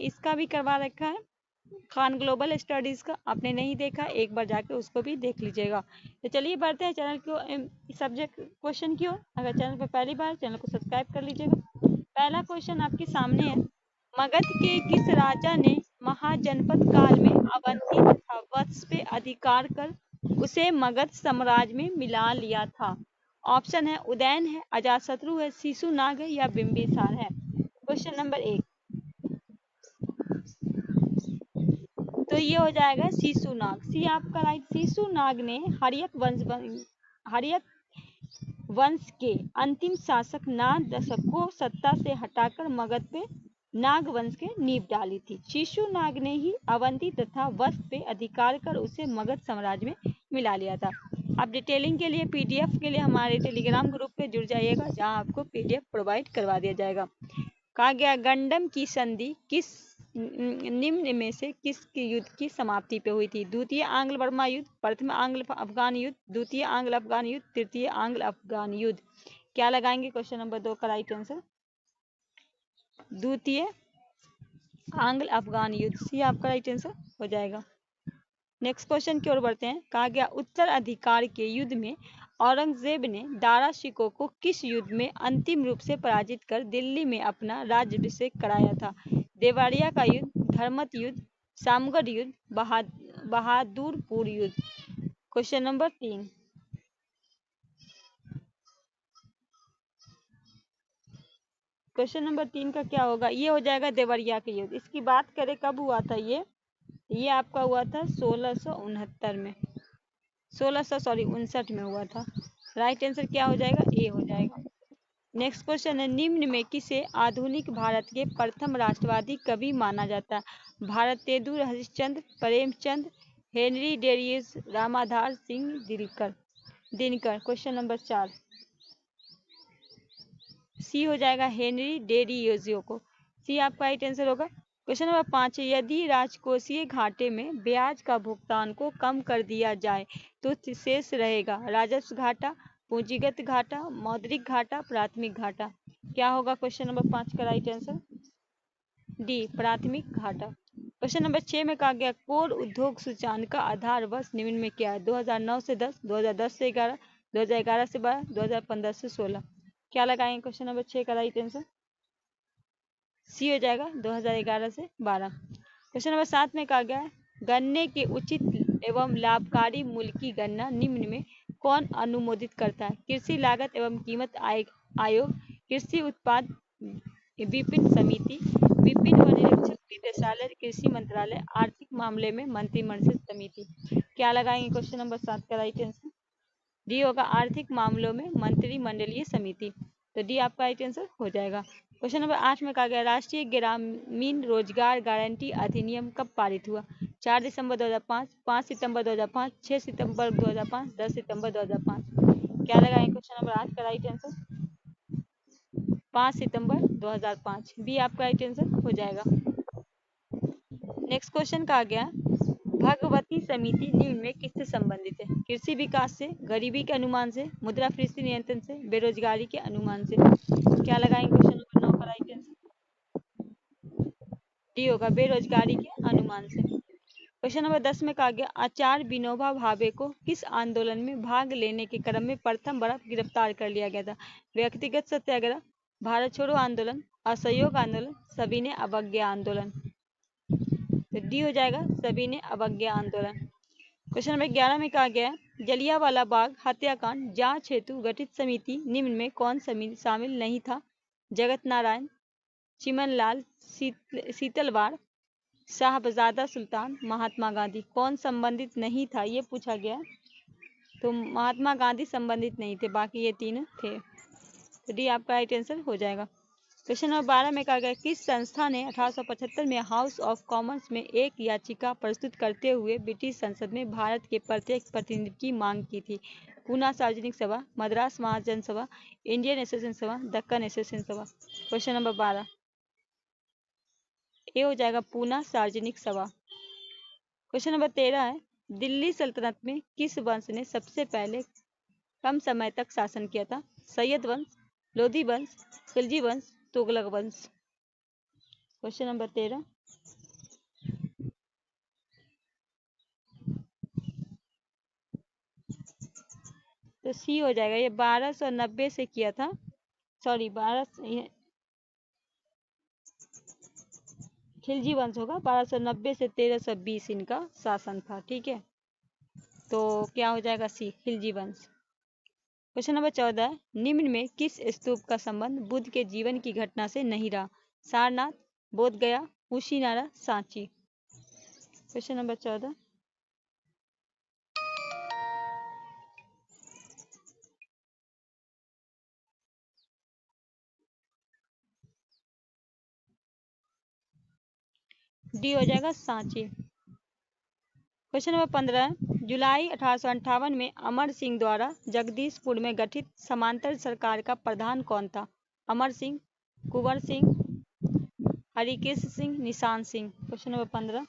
इसका भी करवा रखा है खान ग्लोबल स्टडीज का, आपने नहीं देखा एक बार जाके उसको भी देख लीजिएगा। तो चलिए बढ़ते हैं चैनल को सब्जेक्ट क्वेश्चन की ओर। अगर चैनल पर पहली बार, चैनल को सब्सक्राइब कर लीजिएगा। पहला क्वेश्चन आपके सामने है, मगध के किस राजा ने महाजनपद काल में अवंती तथा वत्स पे अधिकार कर उसे मगध साम्राज्य में मिला लिया था? ऑप्शन है उदयन है, अजातशत्रु है, शिशुनाग है या बिंबिसार है। क्वेश्चन नंबर 1 तो ये हो जाएगा शिशुनाग। सी आपका राइट। शिशुनाग ने हर्यक वंश के अंतिम शासक नाग दशक को सत्ता से हटाकर मगध पे नाग वंश के नींव डाली थी। शिशुनाग ने ही अवंती तथा वत्स पे अधिकार कर उसे मगध साम्राज्य में मिला लिया था। आप डिटेलिंग के लिए पीडीएफ के लिए हमारे टेलीग्राम ग्रुप पे जुड़ जाइएगा, जहां आपको पीडीएफ प्रोवाइड करवा दिया जाएगा। कहा गया गंडम की संधि किस निम्न में से किसके युद्ध की समाप्ति पे हुई थी? द्वितीय आंग्ल बर्मा युद्ध, प्रथम आंग्ल अफगान युद्ध, द्वितीय आंग्ल अफगान युद्ध, तृतीय आंग्ल अफगान युद्ध। क्या लगाएंगे क्वेश्चन नंबर 2 का राइट आंसर? द्वितीय आंग्ल अफगान युद्ध, सी आपका राइट आंसर हो जाएगा। नेक्स्ट क्वेश्चन की ओर बढ़ते हैं। कहा गया उत्तराधिकार के युद्ध में औरंगजेब ने दारा शिकोह को किस युद्ध में अंतिम रूप से पराजित कर दिल्ली में अपना राज्याभिषेक कराया था? देवरिया का युद्ध, धर्मत युद्ध, सामगढ़ युद्ध, बहादुरपुर युद्ध। क्वेश्चन नंबर 3 क्वेश्चन नंबर 3 का क्या होगा? ये हो जाएगा देवरिया के युद्ध। इसकी बात करें कब हुआ था? ये आपका हुआ था 1669 में, 1659 में हुआ था। राइट आंसर क्या हो जाएगा? ए हो जाएगा। नेक्स्ट क्वेश्चन है, निम्न में किसे आधुनिक भारत के प्रथम राष्ट्रवादी कवि माना जाता है? Bharatendu Harishchandra, Premchand, Henry Darius, Ramadhar Singh Dinkar. Question number 4 सी हो जाएगा, हेनरी डेरियोजियो को। सी आपका राइट आंसर होगा। क्वेश्चन नंबर 5 है, यदि राजकोषीय घाटे में ब्याज का भुगतान को कम कर दिया जाए तो शेष रहेगा राजस्व घाटा, पूंजीगत घाटा, मौद्रिक घाटा, प्राथमिक घाटा। क्या होगा क्वेश्चन नंबर 5 का राइट आंसर? डी, प्राथमिक घाटा। क्वेश्चन नंबर 6 में कहा गया कोर उद्योग सूचांक का आधार वर्ष निम्न में क्या है? 2009 से 10, 2010 से 11, 2011 से 12, 2015 से 16। क्या लगाएंगे क्वेश्चन नंबर 6 का राइट आंसर? सी हो जाएगा 2011 से 12। क्वेश्चन नंबर 7 में कहा गया गन्ने के उचित एवं लाभकारी मूल्य की गणना निम्न में कौन अनुमोदित करता है? कृषि लागत एवं कीमत आयोग, कृषि उत्पाद विपणन समिति, विपणन व निरीक्षक निदेशालय, कृषि मंत्रालय, आर्थिक मामले में मंत्रिमंडल समिति। क्या लगाएंगे क्वेश्चन नंबर 7 का राइट आंसर? डी होगा, आर्थिक मामलों में मंत्रिमंडलीय समिति। तो डी आपका राइट आंसर हो जाएगा। क्वेश्चन नंबर 8 में कहा गया राष्ट्रीय ग्रामीण रोजगार गारंटी अधिनियम कब पारित हुआ? 4 दिसंबर 2005, 5 सितंबर 2005, 6 सितंबर 2005, 10 सितंबर 2005। क्या लगाएंगे क्वेश्चन नंबर 8 का राइट आंसर? 5 सितंबर 2005, बी आपका राइट आंसर हो जाएगा। नेक्स्ट क्वेश्चन कहा गया भगवती समिति निम्न में किससे संबंधित है? कृषि विकास से, गरीबी के अनुमान से, मुद्रास्फीति नियंत्रण से, बेरोजगारी के अनुमान से। क्या लगाएंगे क्वेश्चन नंबर 9 का राइट आंसर? डी होगा, बेरोजगारी के अनुमान से। क्वेश्चन नंबर 10 में कहा गया आचार्य विनोबा भावे को किस आंदोलन में भाग लेने के क्रम में प्रथम बार गिरफ्तार कर लिया गया था? व्यक्तिगत सत्याग्रह, भारत छोड़ो आंदोलन, असहयोग आंदोलन, सविनय अवज्ञा आंदोलन। तो डी हो जाएगा, सविनय अवज्ञा आंदोलन। क्वेश्चन नंबर 11 में कहा गया जलियांवाला बाग हत्याकांड जांच हेतु गठित समिति निम्न में कौन समिति शामिल नहीं था? जगत नारायण, चिमनलाल, शीतलवाड़, साहबजादा सुल्तान, महात्मा गांधी। कौन संबंधित नहीं था ये पूछा गया, तो महात्मा गांधी संबंधित नहीं थे, बाकी ये तीन थे। तो डी आपका राइट आंसर हो जाएगा। क्वेश्चन नंबर 12 में कहा गया किस संस्था ने 1875 में हाउस ऑफ कॉमन्स में एक याचिका प्रस्तुत करते हुए ब्रिटिश संसद में भारत के प्रत्येक प्रतिनिधि की मांग की थी? पूना सार्वजनिक सभा, मद्रास महाजन सभा, इंडियन एसोसिएशन सभा, दक्कन एसोसिएशन सभा। क्वेश्चन नंबर 12 ए हो जाएगा, पूना सार्वजनिक सभा। क्वेश्चन नंबर 13 है दिल्ली सल्तनत में किस वंश ने सबसे पहले कम समय तक शासन किया था? सैयद वंश, लोधी वंश, खिलजी वंश, तुगलक वंश। क्वेश्चन नंबर 13 तो सी हो जाएगा। ये 1290 से किया था, सॉरी 12 खिलजी वंश होगा। 1290 से 1320 इनका शासन था, ठीक है। तो क्या हो जाएगा सी, खिलजी वंश। क्वेश्चन नंबर 14, निम्न में किस स्तूप का संबंध बुद्ध के जीवन की घटना से नहीं रहा? सारनाथ, बोध गया, Kushinara, Sanchi. Question number 14, D हो जाएगा सांची। क्वेश्चन नंबर 15, जुलाई 1858 में अमर सिंह द्वारा जगदीशपुर में गठित समांतर सरकार का प्रधान कौन था? अमर सिंह, कुंवर सिंह, हरिकृष्ण सिंह, निशान सिंह। क्वेश्चन नंबर 15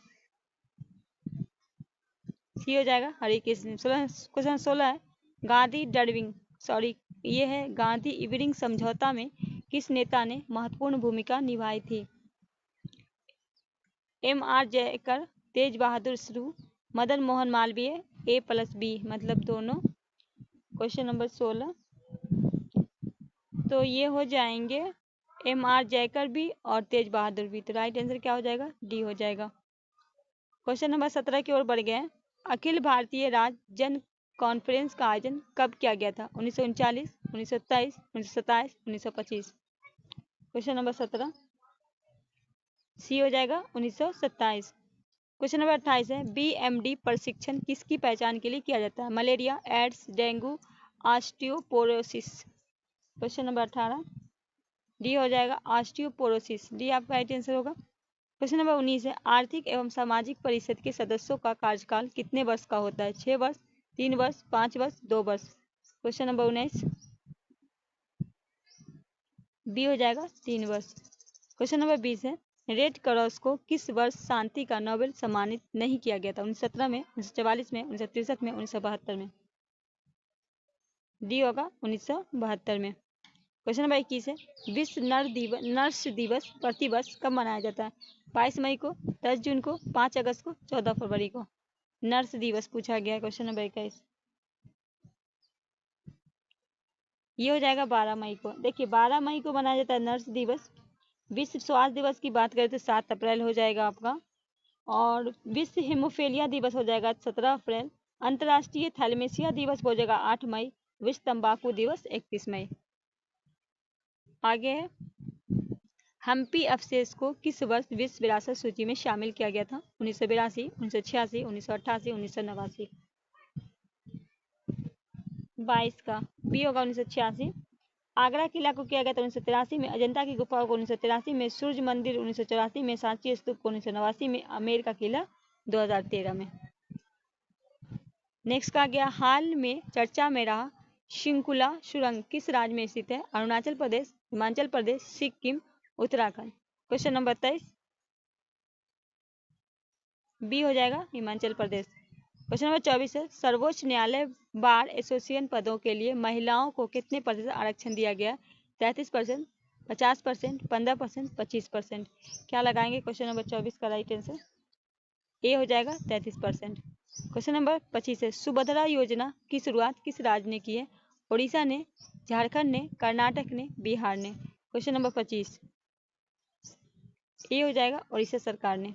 सी हो जाएगा हरिकृष्ण सिंह। क्वेश्चन 16 है, गांधी डरविंग सॉरी ये है गांधी इवरिंग समझौता में किस नेता ने महत्वपूर्ण भूमिका निभाई थी? M.R. जयकर, तेज बहादुर सप्रू, मदन मोहन मालवीय, A+B मतलब दोनों। क्वेश्चन नंबर 16 तो ये हो जाएंगे M.R. जयकर भी और तेज बहादुर भी। तो राइट आंसर क्या हो जाएगा? डी हो जाएगा। क्वेश्चन नंबर 17 की ओर बढ़ गए। अखिल भारतीय राज्य जन कॉन्फ्रेंस का आयोजन कब किया गया था? 1939, 1927, 1927, 1925। क्वेश्चन नंबर 17 सी हो जाएगा 1927। क्वेश्चन नंबर 28 है, BMD प्रशिक्षण किसकी पहचान के लिए किया जाता है? Malaria, AIDS, dengue, osteoporosis. Question number 18 D हो जाएगा ऑस्टियोपोरोसिस। डी आपका राइट आंसर होगा। क्वेश्चन नंबर 19 है, आर्थिक एवं सामाजिक परिषद के सदस्यों का कार्यकाल कितने वर्ष का होता है? 6 वर्ष, 3 वर्ष, 5 वर्ष, 2 वर्ष। क्वेश्चन नंबर 19 बी हो जाएगा 3 वर्ष। क्वेश्चन नंबर 20 है, रेड क्रॉस को किस वर्ष शांति का नोबेल सम्मानित नहीं किया गया था? 1917 में, 1944 में, 1963 में, 1972 में। डी होगा 1972 में। क्वेश्चन नंबर 21 है, विश्व नर्स दिवस प्रतिवर्ष कब मनाया जाता है? 22 मई को, 10 जून को, 5 अगस्त को, 14 फरवरी को। नर्स दिवस पूछा गया है। क्वेश्चन नंबर 21 ये हो जाएगा 12 मई को। देखिए 12 मई को मनाया जाता है नर्स दिवस। विश्व स्वास्थ्य दिवस की बात करें तो 7 अप्रैल हो जाएगा आपका। और विश्व हेमोफेलिया दिवस हो जाएगा 17 अप्रैल। अंतर्राष्ट्रीय थैलेमेसिया दिवस हो जाएगा 8 मई। विश्व तंबाकू दिवस 31 मई। आगे है, हम्पी अवशेष को किस वर्ष विश्व विरासत सूची में शामिल किया गया था? 1982, 1986, 1988, 1989। 22 का बी होगा 1986। आगरा किला को किया गया था 1983 में। अजंता की गुफाओं को 1983 में। सूर्य मंदिर 1984 में। सांची स्तूप को 1989 में। आमेर का किला 2013 में। नेक्स्ट का गया, हाल में चर्चा में रहा शिंकुला सुरंग किस राज्य में स्थित है? Arunachal Pradesh, Himachal Pradesh, Sikkim, Uttarakhand. Question number 23 B हो जाएगा हिमाचल प्रदेश। क्वेश्चन नंबर 24 है, सर्वोच्च न्यायालय बार एसोसिएशन पदों के लिए महिलाओं को कितने प्रतिशत आरक्षण दिया गया? 33%, 50%, 15%, 25%। क्या लगाएंगे क्वेश्चन नंबर 24 का राइट आंसर? ए हो जाएगा 33%। क्वेश्चन नंबर 25 है, सुभद्रा योजना की शुरुआत किस राज्य ने की है? उड़ीसा ने, झारखंड ने, कर्नाटक ने, बिहार ने। क्वेश्चन नंबर 25 ए हो जाएगा उड़ीसा सरकार ने।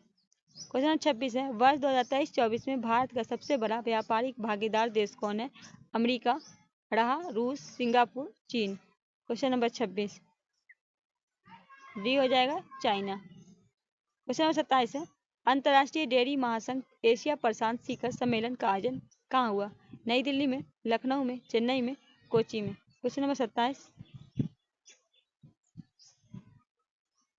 क्वेश्चन नंबर 26 है, वर्ष 2023-24 में भारत का सबसे बड़ा व्यापारिक भागीदार देश कौन है? अमेरिका रहा, रूस, सिंगापुर, चीन। क्वेश्चन नंबर 26 डी हो जाएगा चाइना। क्वेश्चन नंबर 27 है, अंतर्राष्ट्रीय डेयरी महासंघ एशिया प्रशांत शिखर सम्मेलन का आयोजन कहाँ हुआ? नई दिल्ली में, लखनऊ में, चेन्नई में, कोची में। क्वेश्चन नंबर 27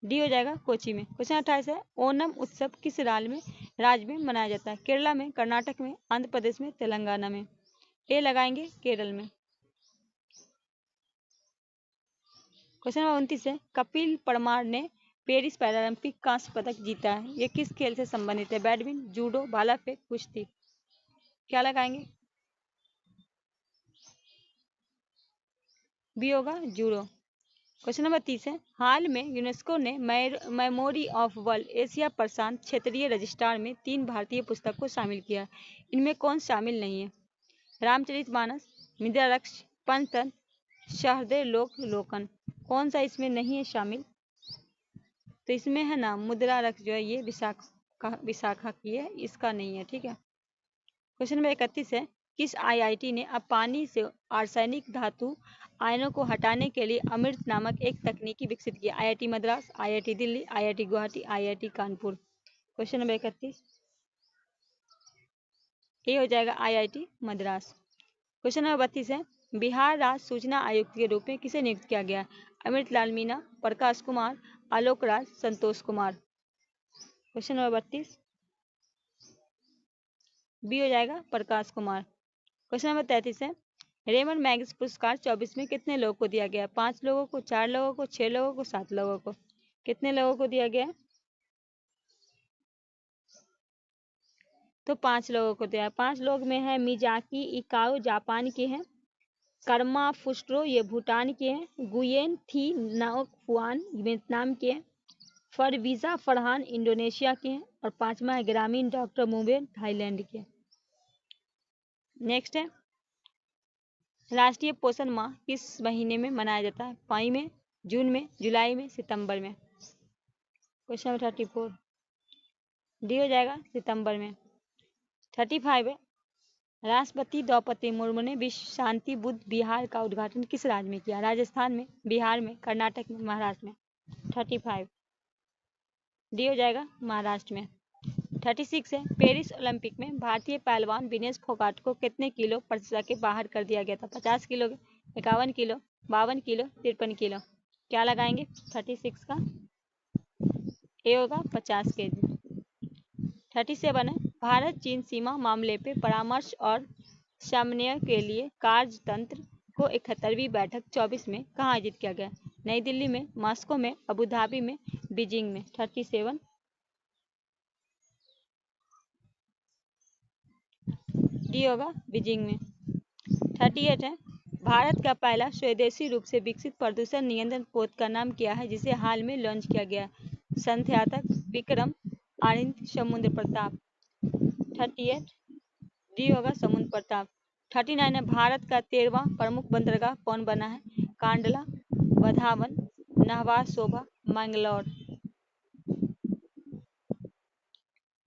डी हो जाएगा कोची में। क्वेश्चन 28 है, ओणम उत्सव किस राज्य में मनाया जाता है? केरला में, कर्नाटक में, आंध्र प्रदेश में, तेलंगाना में। ए लगाएंगे केरल में। क्वेश्चन नंबर 29 है, कपिल परमार ने पेरिस पैरालंपिक कांस्य पदक जीता है। ये किस खेल से संबंधित है? बैडमिंटन, जूडो, भाला फेंक, कुश्ती। क्या लगाएंगे? बी होगा जूडो। क्वेश्चन नंबर 30 है, हाल में यूनेस्को ने मेमोरी ऑफ वर्ल्ड एशिया प्रशांत क्षेत्रीय रजिस्ट्रार में 3 भारतीय पुस्तक को शामिल किया। इनमें कौन शामिल नहीं है? रामचरितमानस, मृदा रक्ष, पंचतंत्र, सहृदय लोकन, कौन सा इसमें नहीं है शामिल? तो इसमें है ना मुद्रा रक्ष जो है ये विशाखा की है, इसका नहीं है। ठीक है, क्वेश्चन नंबर 31 है, किस आईआईटी ने अब पानी से आर्सेनिक धातु आयनों को हटाने के लिए अमृत नामक एक तकनीकी विकसित की? IIT Madras, IIT Delhi, IIT Guwahati, IIT Kanpur. Question number 31 ये हो जाएगा आईआईटी मद्रास। क्वेश्चन नंबर 32 है, बिहार राज्य सूचना आयुक्त के रूप में किसे नियुक्त किया गया? Amritlal Meena, Prakash Kumar, Alok Raj, Santosh Kumar. Question number 32 B हो जाएगा प्रकाश कुमार। क्वेश्चन नंबर 33 है, रेमन मैग्स पुरस्कार 24 में कितने लोगों को दिया गया? 5 लोगों को, 4 लोगों को, 6 लोगों को, 7 लोगों को। कितने लोगों को दिया गया? तो 5 लोगों को दिया। 5 लोग में है मिजाकी इकाओ जापान के हैं, कर्मा फुस्ट्रो ये भूटान के हैं, गुयेन थी नाओक फुआन वियतनाम के हैं, फरवीजा फरहान इंडोनेशिया के हैं, और 5वां है ग्रामीण डॉक्टर मुबेन थाईलैंड के। नेक्स्ट है, राष्ट्रीय पोषण माह किस महीने में मनाया जाता है? मई में, जून में, जुलाई में, सितंबर में। क्वेश्चन नंबर 34 डी हो जाएगा सितंबर में। 35 है, राष्ट्रपति द्रौपदी मुर्मू ने विश्व शांति बुद्ध विहार का उद्घाटन किस राज्य में किया? राजस्थान में, बिहार में, कर्नाटक में, महाराष्ट्र में। 35 डी हो जाएगा महाराष्ट्र में। 36 है, पेरिस ओलंपिक में भारतीय पहलवान विनेश फोगाट को कितने किलो प्रतियोगिता के बाहर कर दिया गया था? 50 किलो, 51 किलो, 52 किलो, 53 किलो। क्या लगाएंगे? 36 का ए होगा 50 kg। 37 है, भारत चीन सीमा मामले पे परामर्श और समन्वय के लिए कार्यतंत्र को 71वीं बैठक 24 में कहाँ आयोजित किया गया? नई दिल्ली में, मॉस्को में, अबू धाबी में, बीजिंग में। 37 डी होगा बीजिंग में। 38 है, भारत का पहला स्वदेशी रूप से विकसित प्रदूषण नियंत्रण पोत का नाम क्या है जिसे हाल में लॉन्च किया गया? संध्यातक, विक्रम, आनंद, समुद्र प्रताप। 38 डी होगा समुद्र प्रताप। 39 है, भारत का 13वां प्रमुख बंदरगाह कौन बना है? कांडला, वधावन, नाहवा शोभा, मैंगलोर।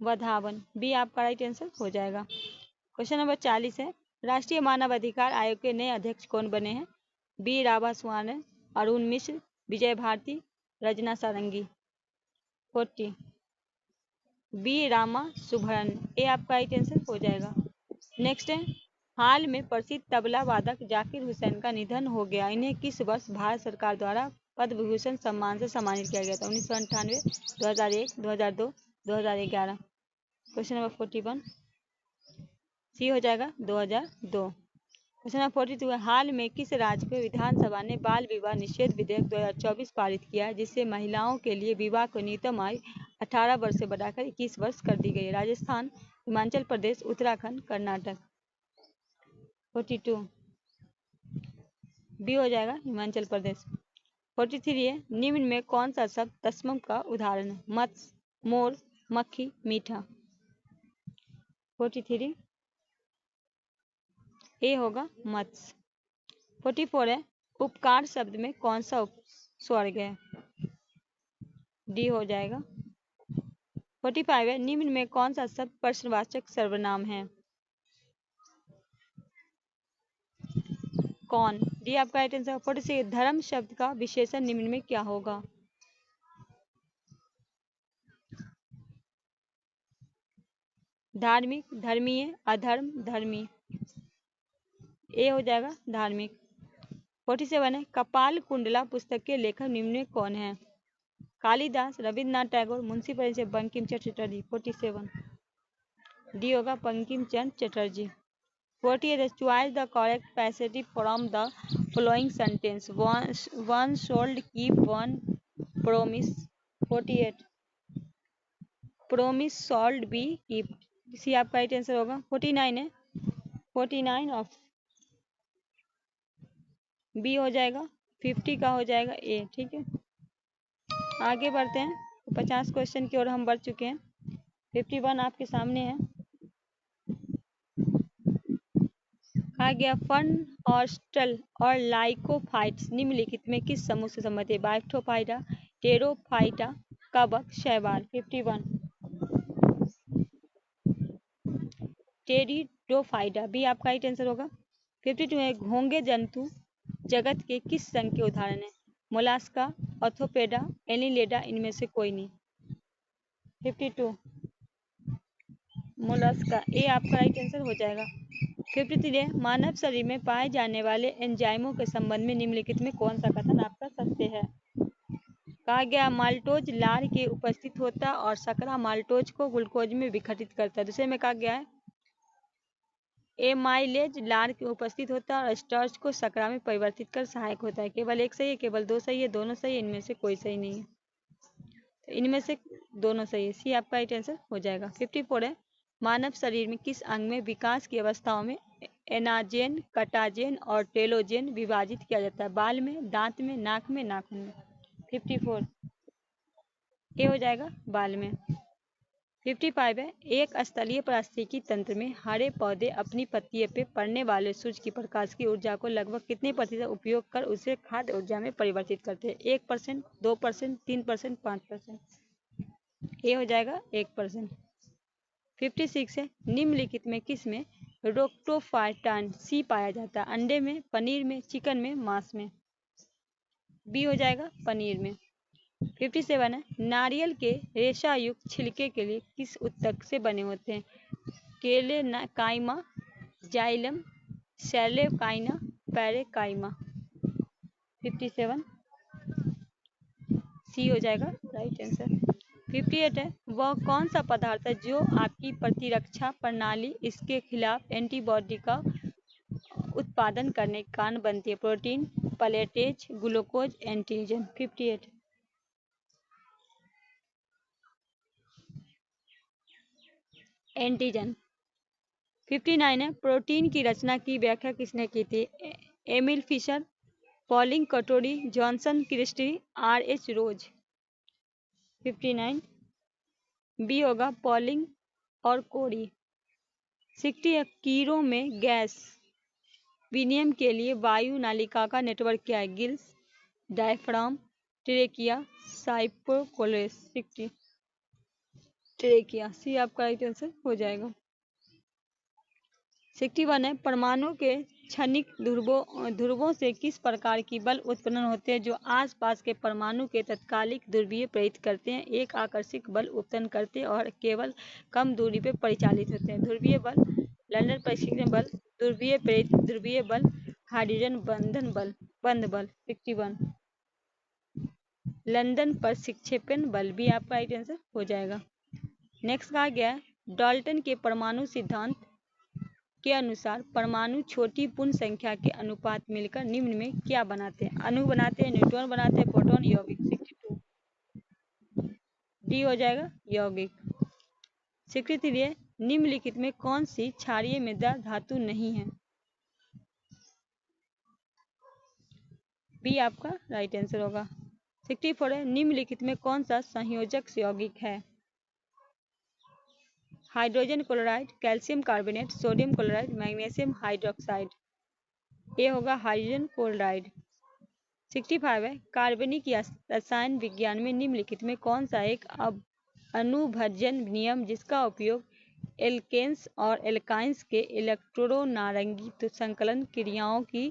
वधावन बी आपका राइट आंसर हो जाएगा। क्वेश्चन नंबर 40 है, राष्ट्रीय मानव अधिकार आयोग के नए अध्यक्ष कौन बने हैं? बी राभा स्वामी, अरुण मिश्र, विजय भारती, रजना सारंगी। 40 बी रामा सुभरन ए आपका राइट आंसर हो जाएगा। नेक्स्ट है, हाल में प्रसिद्ध तबला वादक जाकिर हुसैन का निधन हो गया, इन्हें किस वर्ष भारत सरकार द्वारा पद्म विभूषण सम्मान से सम्मानित किया गया था? 1998, 2001, 2002, 2011। क्वेश्चन नंबर 41 सी हो जाएगा 2002। क्वेश्चन नंबर 42 है, हाल में किस राज्य के विधानसभा ने बाल विवाह निषेध विधेयक 2024 पारित किया है जिससे महिलाओं के लिए विवाह को न्यूनतम आयु 18 वर्ष से बढ़ाकर 21 वर्ष कर दी गई है? राजस्थान, हिमाचल प्रदेश, उत्तराखंड, कर्नाटक। 42 बी हो जाएगा हिमाचल प्रदेश। 43 है, निम्न में कौन सा शब्द तस्मम का उदाहरण है? मत्स्य, मोर, मक्खी, मीठा। 43 ए होगा मत्स्य। 44 है, उपकार शब्द में कौन सा उपस्वर्ग है? डी हो जाएगा। 45 है, निम्न में कौन सा शब्द प्रश्नवाचक सर्वनाम है? कौन डी आपका राइट आंसर। 46 धर्म शब्द का विशेषण निम्न में क्या होगा? धार्मिक, धर्मीय, अधर्म, धर्मी। ए हो जाएगा धार्मिक। 47 है, कपाल कुंडला पुस्तक के लेखक निम्न में कौन है? कालिदास, रविन्द्रनाथ टैगोर, मुंशी प्रेमचंद, बंकिम चंद्र चटर्जी। 47 डी होगा Bankim Chandra Chatterjee. 48 choice the correct passage from the following sentence. One should keep one promise. 48 promise should be keep C आपका राइट आंसर होगा। 49 है, 49 ऑफ बी हो जाएगा। 50 का हो जाएगा ए। ठीक है, आगे बढ़ते हैं। 50 क्वेश्चन की ओर हम बढ़ चुके हैं। 51 आपके सामने है। कहा गया फर्न हॉस्टल और लाइकोफाइट्स निम्नलिखित में किस समूह से संबंधित है? बाइक्टोफाइटा, टेरोफाइटा, कवक, शैवाल। 51 टेरिडोफाइटा बी आपका ही आंसर होगा। 52 है घोंगे जंतु जगत के किस संघ के उदाहरण है? मोलास्का, ऑर्थोपेडा, एनिलेडा, इनमें से कोई नहीं। 52 मोलस्का ए आपका राइट आंसर हो जाएगा। 53 है मानव शरीर में पाए जाने वाले एंजाइमों के संबंध में निम्नलिखित में कौन सा कथन आपका सत्य है? कहा गया माल्टोज लार के उपस्थित होता और शकरा माल्टोज को ग्लूकोज में विघटित करता है। दूसरे में कहा गया है एमाइलेज लार के उपस्थित होता है और स्टार्च को शकरा में परिवर्तित कर सहायक होता है। केवल एक सही है, केवल दो सही है, दोनों सही है, इनमें से कोई सही नहीं है। तो इनमें से दोनों सही है, सी आपका राइट आंसर हो जाएगा। 54 है मानव शरीर में किस अंग में विकास की अवस्थाओं में एनाजेन, कटाजेन और टेलोजेन विभाजित किया जाता है? बाल में, दांत में, नाक में, नाखून में। 54 ये हो जाएगा बाल में। 55 है एक स्थलीय पारिस्थितिकी तंत्र में हरे पौधे अपनी पत्तियों पे पड़ने वाले सूर्य की प्रकाश की ऊर्जा को लगभग कितने प्रतिशत उपयोग कर उसे खाद्य ऊर्जा में परिवर्तित करते हैं? 1%, 2%, 3%, 5%। ये हो जाएगा 1%। 56 है निम्नलिखित में किस में रोक्टोफाइटान सी पाया जाता है? अंडे में, पनीर में, चिकन में, मांस में। बी हो जाएगा पनीर में। 57 है नारियल के रेशा युक्त छिलके के लिए किस उत्तक से बने होते हैं? केले काइमा, जाइलम, सैलेकाइना, पैरेकाइमा। 57 सी हो जाएगा राइट आंसर। 58 है वह कौन सा पदार्थ है जो आपकी प्रतिरक्षा प्रणाली इसके खिलाफ एंटीबॉडी का उत्पादन करने के कारण बनती है? Protein, platelet, glucose, antigen. 58 antigen. 59 है प्रोटीन की रचना की व्याख्या किसने की थी? एमिल फिशर, पॉलिंग कटोरी, जॉनसन क्रिस्टी, R.H. रोज। 59 बी होगा पॉलिंग और कोरी। 60 है कीड़ों में गैस विनिमय के लिए वायु नालिका का नेटवर्क क्या है? गिल्स, डायफ्राम, ट्रेकिया, साइपोकोलेस। 60 ट्रेकिया सी आपका राइट आंसर हो जाएगा। 61 है परमाणु के क्षणिक ध्रुवों से किस प्रकार की बल उत्पन्न होते हैं जो आसपास के परमाणु के तात्कालिक ध्रुवीय प्रेरित करते हैं? एक आकर्षक बल उत्पन्न करते हैं और केवल कम दूरी पर परिचालित होते हैं? ध्रुवीय बल, लंदन प्रक्षेपण बल, ध्रुवीय प्रेरित ध्रुवीय बल, हाइड्रोजन बंध बल। 61 लंदन प्रक्षेपण बल भी आपका राइट आंसर हो जाएगा। नेक्स्ट कहा गया डाल्टन के परमाणु सिद्धांत के अनुसार परमाणु छोटी पूर्ण संख्या के अनुपात मिलकर निम्न में क्या बनाते हैं? अणु बनाते हैं, न्यूट्रॉन बनाते हैं, प्रोटॉन, यौगिक। 62 डी हो जाएगा यौगिक। 63 निम्नलिखित में कौन सी क्षारीय मृदा धातु नहीं है? बी आपका राइट आंसर होगा। 64 है निम्नलिखित में कौन सा संयोजक यौगिक है? Hydrogen chloride, calcium carbonate, sodium chloride, magnesium hydroxide. ये होगा हाइड्रोजन क्लोराइड। 65 है कार्बनिक या रसायन विज्ञान में निम्नलिखित में कौन सा एक अनुभवजन्य नियम जिसका उपयोग एल्केन्स और एल्काइंस के इलेक्ट्रोनारंगी संकलन क्रियाओं की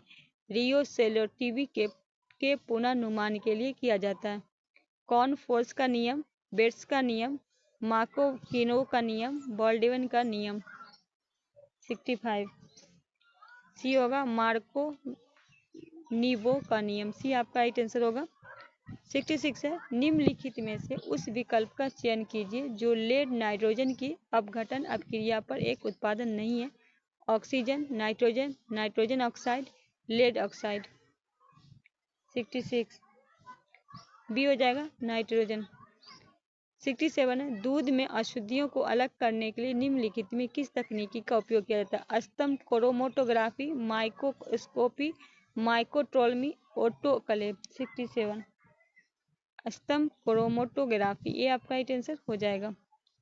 रियोसेलेटिविटी के पुनर्निर्माण के लिए किया जाता है? कॉर्नफोर्स का नियम, बेट्स का नियम, मार्कोव-किनो का नियम, बोल्ट्जमैन का नियम। 65 सी होगा मार्कोव-निवो का नियम। सी आपका राइट आंसर होगा। 66 है निम्नलिखित में से उस विकल्प का चयन कीजिए जो लेड नाइट्रोजन की अपघटन अपक्रिया पर एक उत्पादन नहीं है? Oxygen, nitrogen, nitrogen oxide, lead oxide. 66 B हो जाएगा नाइट्रोजन। 67 है दूध में अशुद्धियों को अलग करने के लिए निम्नलिखित में किस तकनीकी का उपयोग किया जाता है? स्तंभ क्रोमैटोग्राफी, माइक्रोस्कोपी, माइक्रोट्रोलमी, ऑटोक्लेव। 67 स्तंभ क्रोमैटोग्राफी ये आपका राइट आंसर हो जाएगा।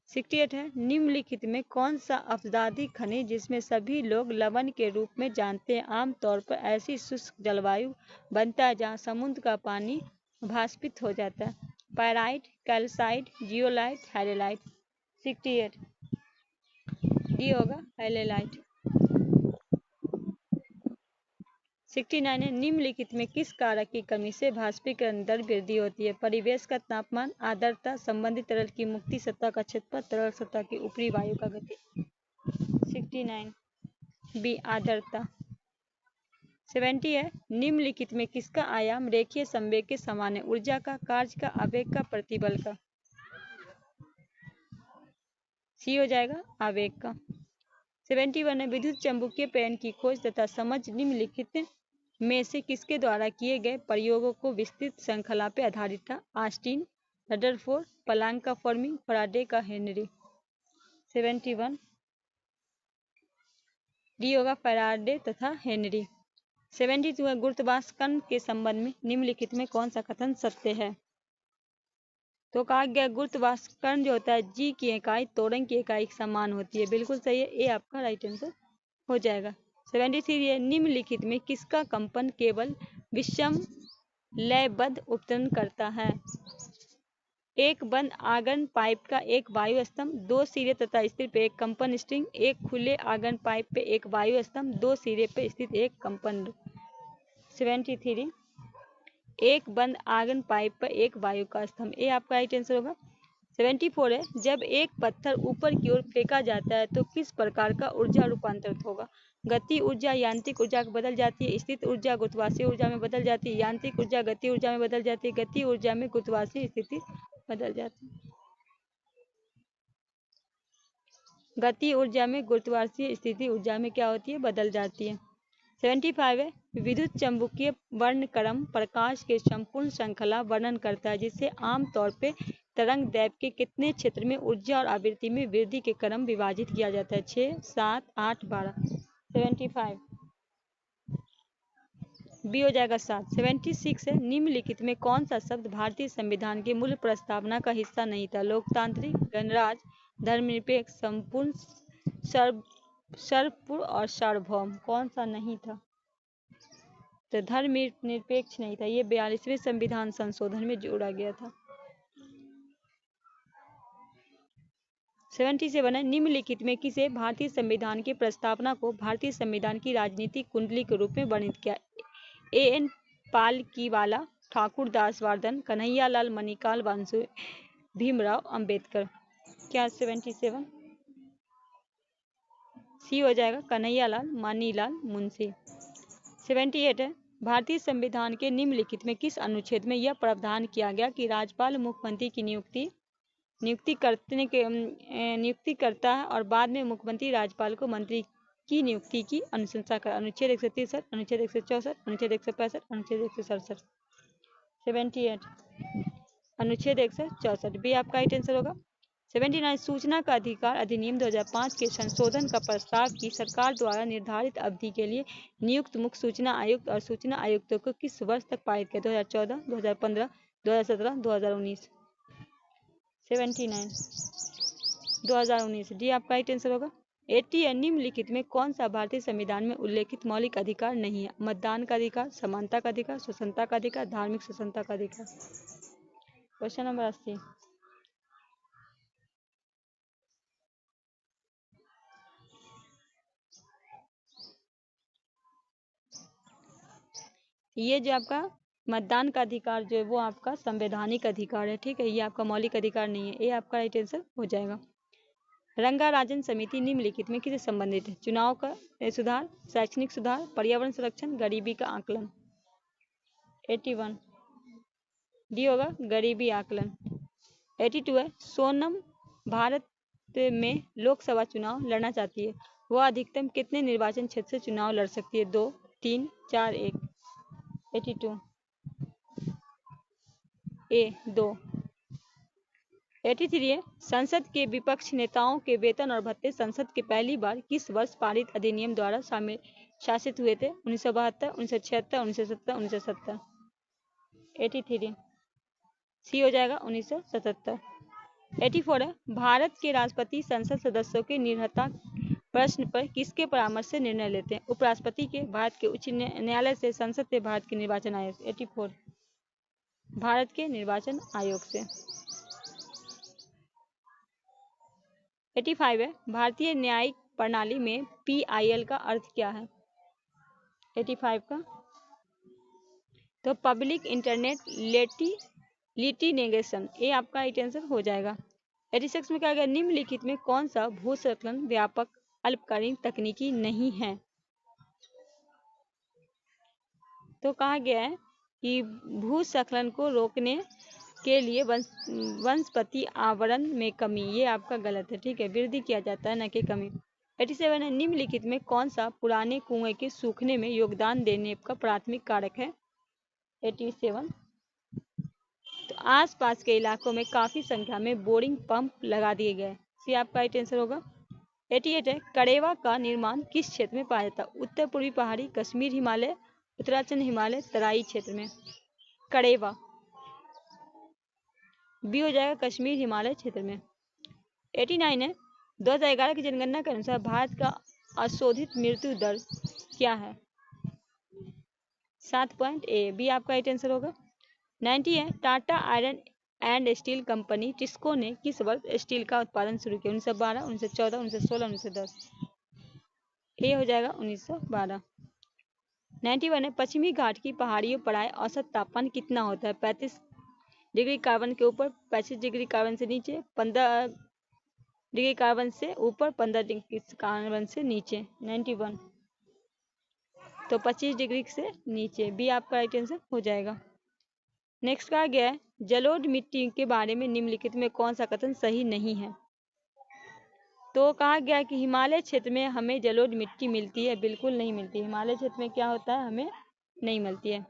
68 है, निम्नलिखित में कौन सा अफजादी खनिज जिसमें सभी लोग लवण के रूप में जानते हैं आमतौर पर ऐसी शुष्क जलवायु बनता है जहाँ समुद्र का पानी भाष्पित हो जाता है? Pyrite, calcite, zeolite, halite. 68 D होगा हैलेलाइट। 69 है, निम्नलिखित में किस कारक की कमी से वाष्पीकरण दर वृद्धि होती है? परिवेश का तापमान, आर्द्रता, संबंधित तरल की मुक्ति, सतह का क्षेत्रफल, तरल सतह की ऊपरी वायु का गति। 69 बी आर्द्रता। 70 है, निम्नलिखित में किसका आयाम रेखीय संवेग के समान है? ऊर्जा का, कार्य का, आवेग का, प्रतिबल का। सी हो जाएगा आवेग का। 71 है, विद्युत चुम्बकीय प्रेरण की खोज तथा समझ निम्नलिखित में से किसके द्वारा किए गए प्रयोगों को विस्तृत श्रृंखला पर आधारित था? ऑस्टिन, रदरफोर्ड, प्लैंक का फॉर्मिंग, फैराडे का हेनरी। 71 डी होगा फैराडे तथा हेनरी। 72 है, गुरुत्वाकर्षण के संबंध में निम्नलिखित में कौन सा कथन सत्य है? तो कहा गया गुरुत्वाकर्षण जो होता है जी की इकाई त्वरण की इकाई के समान होती है। बिल्कुल सही है, ये आपका राइट आंसर हो जाएगा। 73 है, निम्नलिखित में किसका कंपन केवल विषम लयबद्ध उपकरण करता है? एक बंद आगन पाइप का एक वायु स्तंभ, दो सिरे तथा स्थिर पे एक कंपन स्ट्रिंग, एक खुले आगन पाइप पे एक वायु स्तंभ, दो सिरे पे स्थित एक कंपन। 73 एक बंद आगन पाइप पर एक वायु का स्तंभ, ये आपका राइट आंसर होगा। 74 है, जब एक पत्थर ऊपर की ओर फेंका जाता है तो किस प्रकार का ऊर्जा रूपांतरित होगा? गति ऊर्जा यांत्रिक ऊर्जा बदल जाती है, स्थित ऊर्जा गुरुत्वाकर्षीय ऊर्जा में बदल जाती है, यांत्रिक ऊर्जा गति ऊर्जा में बदल जाती है, गति ऊर्जा में गुरुत्वाकर्षीय स्थिति बदल जाती है। गति ऊर्जा में गुरुत्वाकर्षीय स्थिति ऊर्जा में क्या होती है? बदल जाती है। 75 है, विद्युत चुम्बकीय वर्णक्रम प्रकाश के संपूर्ण श्रृंखला वर्णन करता है जिससे आमतौर पर तरंग दैर्घ्य के कितने क्षेत्र में ऊर्जा और आवृत्ति में वृद्धि के क्रम विभाजित किया जाता है? 6, 7, 8, 12। 75 बी हो जाएगा 7। 76 है, निम्नलिखित में कौन सा शब्द भारतीय संविधान की मूल प्रस्तावना का हिस्सा नहीं था? लोकतांत्रिक, गणराज, धर्मनिरपेक्ष, संपूर्ण, सर्वपुर और सार्वभौम। कौन सा नहीं था? तो धर्मनिरपेक्ष नहीं था, ये 42वें संविधान संशोधन में जोड़ा गया था। 77 है, निम्नलिखित में किसे भारतीय संविधान की प्रस्तावना को भारतीय संविधान की राजनीतिक कुंडली के रूप में वर्णित किया? A.N. पालकीवाला, ठाकुर दास वर्धन, कन्हैया लाल मणिकाल वासु, भीमराव अंबेडकर। क्या 77 सी हो जाएगा कन्हैया लाल मणिलाल मुंशी। 78 है, भारतीय संविधान के निम्नलिखित में किस अनुच्छेद में यह प्रावधान किया गया कि राज्यपाल मुख्यमंत्री की नियुक्ति करता है और बाद में मुख्यमंत्री राज्यपाल को मंत्री की नियुक्ति की अनुशंसा कर? अनुच्छेद 163, अनुच्छेद 164, अनुच्छेद 165, अनुच्छेद 167। 78 अनुच्छेद 164 बी आपका राइट आंसर होगा। 79 सूचना का अधिकार अधिनियम 2005 के संशोधन का प्रस्ताव की सरकार द्वारा निर्धारित अवधि के लिए नियुक्त मुख्य सूचना आयुक्त और सूचना आयुक्तों को किस वर्ष तक पारित किया? 2014, 2015, 2017, 2019। 79 2019 डी आपका राइट आंसर होगा। 80 है, निम्नलिखित में कौन सा भारतीय संविधान में उल्लेखित मौलिक अधिकार नहीं है? मतदान का अधिकार, समानता का अधिकार, स्वतंत्रता का अधिकार, धार्मिक स्वतंत्रता का अधिकार। क्वेश्चन नंबर 80 ये जो आपका मतदान का अधिकार जो है वो आपका संवैधानिक अधिकार है, ठीक है, ये आपका मौलिक अधिकार नहीं है, ये आपका राइट आंसर हो जाएगा। रंगाराजन समिति निम्नलिखित में किससे संबंधित है? चुनाव का सुधार, शैक्षणिक सुधार, पर्यावरण संरक्षण, गरीबी का आकलन। 81 डी होगा गरीबी आकलन। 82 है, सोनम भारत में लोकसभा चुनाव लड़ना चाहती है, वह अधिकतम कितने निर्वाचन क्षेत्र से चुनाव लड़ सकती है? 2, 3, 4, 1। 82 ए 2। 83 है, संसद के विपक्ष नेताओं के वेतन और भत्ते संसद के पहली बार किस वर्ष पारित अधिनियम द्वारा शासित हुए थे? 1972, 1976, 1970, 1970। 83 सी हो जाएगा 1977। 84 है, भारत के राष्ट्रपति संसद सदस्यों के निर्णयता प्रश्न पर किसके परामर्श से निर्णय लेते हैं? उपराष्ट्रपति के, भारत के उच्च न्यायालय से, संसद से, भारत के निर्वाचन आयोग से। 84 भारत के निर्वाचन आयोग से। 85 है, भारतीय न्यायिक प्रणाली में PIL का अर्थ क्या है? 85 का तो पब्लिक इंटरनेट लिटिगेशन, ये आपका राइट आंसर हो जाएगा। 86 में कहा गया निम्नलिखित में कौन सा भूस्खलन व्यापक अल्पकालीन तकनीकी नहीं है? तो कहा गया है कि भूस्खलन को रोकने के लिए वनस्पति आवरण में कमी, ये आपका गलत है, ठीक है, वृद्धि किया जाता है न कि कमी। 87 है, निम्नलिखित में कौन सा पुराने कुएं के सूखने में योगदान देने का प्राथमिक कारक है? 87 तो आसपास के इलाकों में काफी संख्या में बोरिंग पंप लगा दिए गए, सी आपका राइट आंसर होगा। 88 है, कड़ेवा का निर्माण किस क्षेत्र में पाया जाता है? उत्तर पूर्वी पहाड़ी, कश्मीर हिमालय, उत्तराखंड हिमालय, तराई क्षेत्र में। कड़ेवा बी हो जाएगा, कश्मीर हिमालय क्षेत्र में। 89 है, 2011 की जनगणना के अनुसार भारत का अशोधित मृत्यु दर क्या है? 7.1, बी आपका राइट आंसर होगा। 90 है, Tata iron and steel company TISCO ने किस वर्ष स्टील का उत्पादन शुरू किया? 1912, 1914, 1916, 1910। ए हो जाएगा 1912। 91 है, पश्चिमी घाट की पहाड़ियों पर आए औसत तापमान कितना होता है? 35 डिग्री कार्बन के ऊपर, 25 डिग्री कार्बन से नीचे, 15 डिग्री कार्बन से ऊपर, 15 डिग्री कार्बन से नीचे। 91 तो 25 डिग्री से नीचे, बी आपका राइट आंसर हो जाएगा। नेक्स्ट कहा गया है जलोढ़ मिट्टी के बारे में निम्नलिखित में कौन सा कथन सही नहीं है? तो कहा गया कि हिमालय क्षेत्र में हमें जलोढ़ मिट्टी मिलती है, बिल्कुल नहीं मिलती। हिमालय क्षेत्र में क्या होता है, हमें नहीं मिलती है।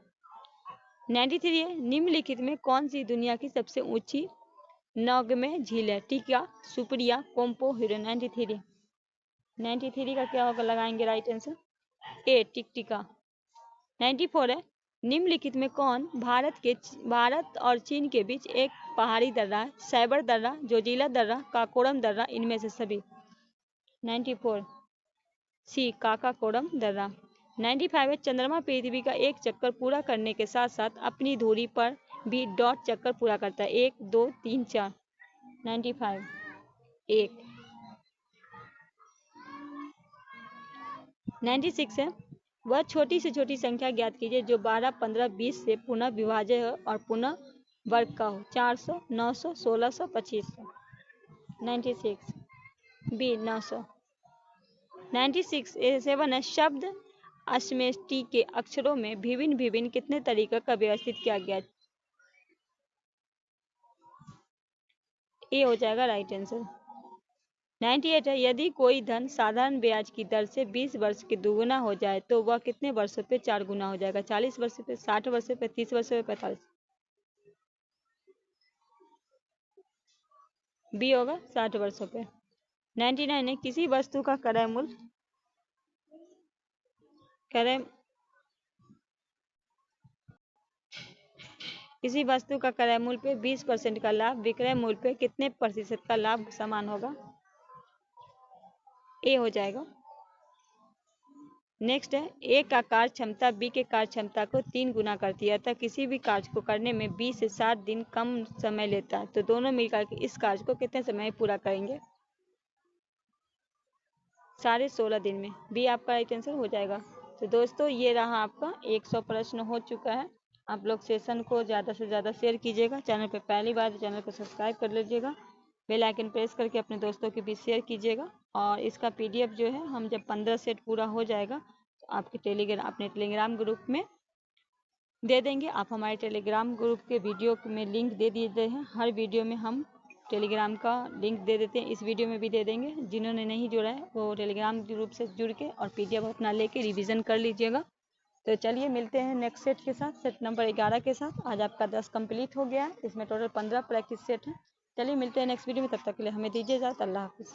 93 है, निम्नलिखित में कौन सी दुनिया की सबसे ऊंची नौगम्य झील है? टीका, सुप्रिया, कोम्पो, हीरो। 93 का क्या होगा, लगाएंगे राइट आंसर ए, टिकटिका। 94 है, निम्नलिखित में कौन भारत और चीन के बीच एक पहाड़ी दर्रा है? साइबर दर्रा, जोजिला दर्रा, काकोरम दर्रा, इनमें से सभी। 94 सी, काकाकोरम दर्रा। 95 है, चंद्रमा पृथ्वी का एक चक्कर पूरा करने के साथ साथ अपनी धुरी पर भी डॉट चक्कर पूरा करता है, 1, 2, 3, 4। 95 1। 96 है, वह छोटी से छोटी संख्या ज्ञात कीजिए जो 12, 15, 20 से पुनः विभाज्य हो और पुनः वर्ग का हो। 400, 900, 1600, 2500। 96 बी 900। 96 है, शब्द असमेष्टि के अक्षरों में विभिन्न कितने तरीके का व्यवस्थित किया गया? ए हो जाएगा राइट आंसर। 98 है, यदि कोई धन साधारण ब्याज की दर से 20 वर्ष के दुगुना हो जाए तो वह कितने वर्षों पे 4 गुना हो जाएगा? 40 वर्षों पे, 60 वर्षों पे, 30 वर्षों पे, 45। बी होगा 60 वर्षों पे। 99 है, किसी वस्तु का क्रय मूल्य पे 20% का लाभ, विक्रय मूल्य पे कितने प्रतिशत का लाभ समान होगा? ए हो जाएगा। नेक्स्ट है, ए का कार्य क्षमता बी के कार्य क्षमता को 3 गुना करती है, अतः किसी भी कार्य को करने में 20 से 60 दिन कम समय लेता है, तो दोनों मिलकर के इस कार्य को कितने समय में पूरा करेंगे? 16.5 दिन में, बी आपका राइट आंसर हो जाएगा। तो दोस्तों ये रहा आपका 100 प्रश्न हो चुका है। आप लोग सेशन को ज़्यादा से ज़्यादा शेयर कीजिएगा। चैनल पर पहली बार तो चैनल को सब्सक्राइब कर लीजिएगा, बेल आइकन प्रेस करके अपने दोस्तों के बीच शेयर कीजिएगा। और इसका PDF जो है हम जब 15 सेट पूरा हो जाएगा तो आपके अपने टेलीग्राम ग्रुप में दे देंगे। आप हमारे टेलीग्राम ग्रुप के वीडियो में लिंक दे दिए हैं, हर वीडियो में हम टेलीग्राम का लिंक दे देते हैं, इस वीडियो में भी दे देंगे। जिन्होंने नहीं जुड़ा है वो टेलीग्राम ग्रुप से जुड़ के और PDF अपना लेके रिवीजन कर लीजिएगा। तो चलिए मिलते हैं नेक्स्ट सेट के साथ, सेट नंबर 11 के साथ। आज आपका 10 कंप्लीट हो गया है, इसमें टोटल 15 प्रैक्टिस सेट है। चलिए मिलते हैं नेक्स्ट वीडियो में, तब तक के लिए हमें दीजिए इजाज़त। अल्लाह हाफिज़।